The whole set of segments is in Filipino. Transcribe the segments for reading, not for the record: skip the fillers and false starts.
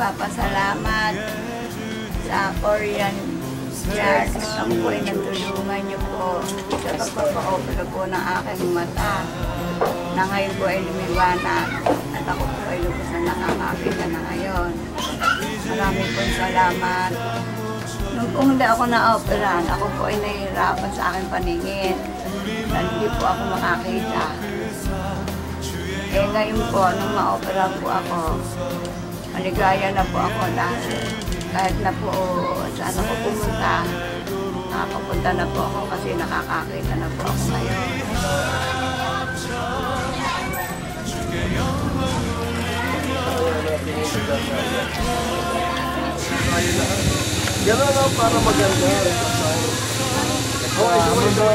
nagpapasalamat sa Korean Yard. Ako po ay natulungan niyo po sa pagpapa-opera po ng aking mata na ngayon po ay lumiwanag at ako po ay lubos na nakakakita na ngayon. Maraming po salamat. Nung po hindi ako na-operan, ako po ay nahihirapan sa aking paningin. Hindi po ako makakita. Ngayon po, nung ma-opera po ako, maligaya na po ako dahil kahit na po saan ako pumunta, nakapunta na po ako kasi nakakakita na po ako ngayon. Gano'n lang para maganda. Okay, ito.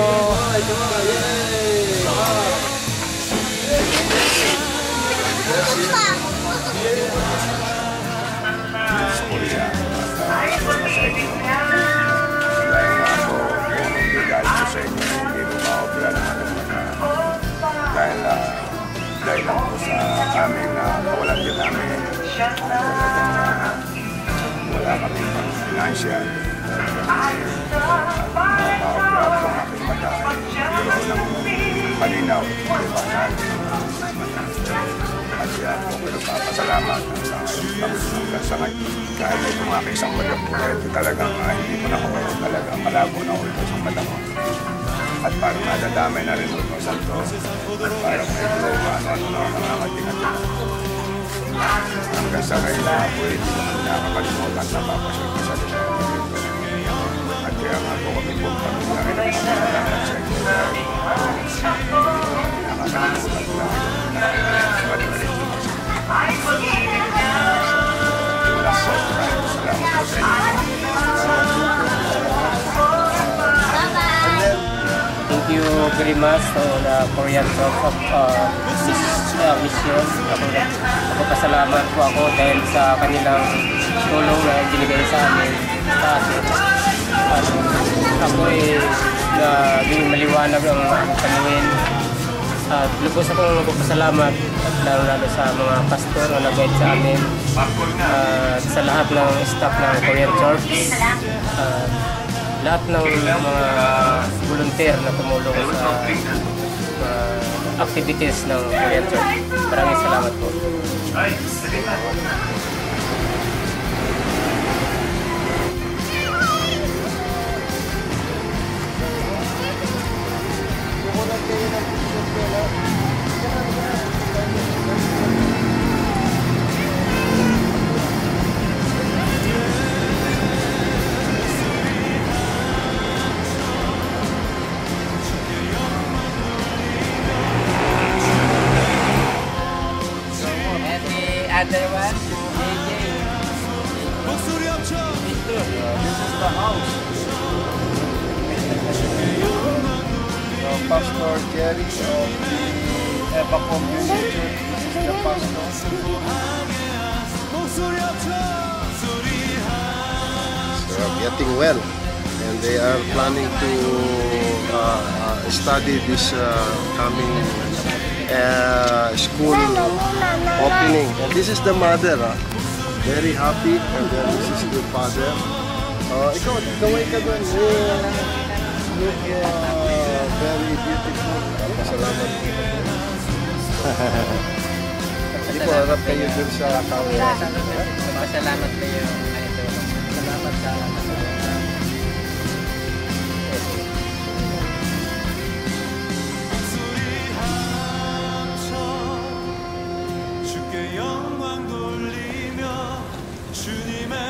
Dahil lang po sa aming kawalan din namin wala kami pang financial makaprap ng aking mata pero ng malinaw at siya po ko nagpapasalamat sa Panginoon sa kahit may tumaki isang malap ito talagang hindi ko na ako talaga malabo na ulit sa mata mo at parang nadadamay na rin ito sa ito at parang may gloma ano na nangangating-ating hanggang sa ngayon na po hindi ko nakakalimutan na papasyon ko sa ito at kaya nga po kami po pamilya ay nagpapalaman sa ito nakakalimutan na manulit salamat po sa inyo. Thank you very much to the Korean Church of Mission. Nagpapasalamat po ako dahil sa kanilang tulong na binigay sa amin. Ako ay naging maliwanag ang paningin. At lubos akong nagpapasalamat at lalo sa mga pastor na nag-guide sa amin. At sa lahat ng staff ng Korean Church. Lahat ng mga volunteer na tumulong sa activities ng Korean Church. Maraming salamat po. Other one, This is the house. Pastor Jerry of the Eva Community Church. This is the pastor. So getting well, and they are planning to study this coming school opening. And this is the mother, very happy, and then this is the father. Ikaw, gawin ka doon. Look very beautiful. Salamat. Hindi po, harap kayo doon sa camera. Salamat kayo. Salamat sa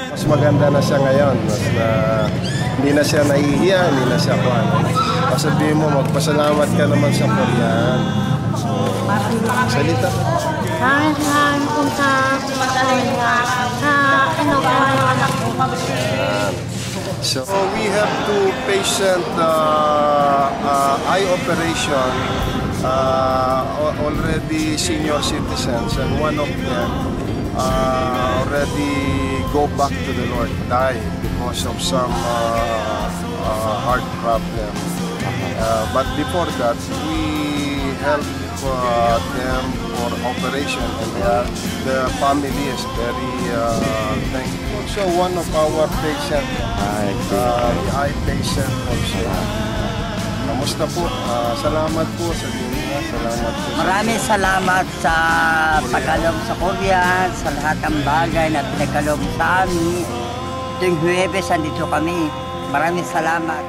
mas maganda na siya ngayon. Hindi na siya nahihiya, hindi na siya kuhan. Sabihin mo, magpasalamat ka naman sa Korean. So, salita. So we have two patient eye operation, already senior citizens, and one of them already go back to the Lord, die because of some heart problem. But before that, we help them for operation, and the family is very thankful. So one of our patient, the eye patient also. Kamusta po? Salamat po sa inyo. Salamat po. Maraming salamat sa pagkaloob sa Korea, sa lahat ng bagay na pinagkaloob sa amin. Tuwing Huwebes, andito kami. Maraming salamat.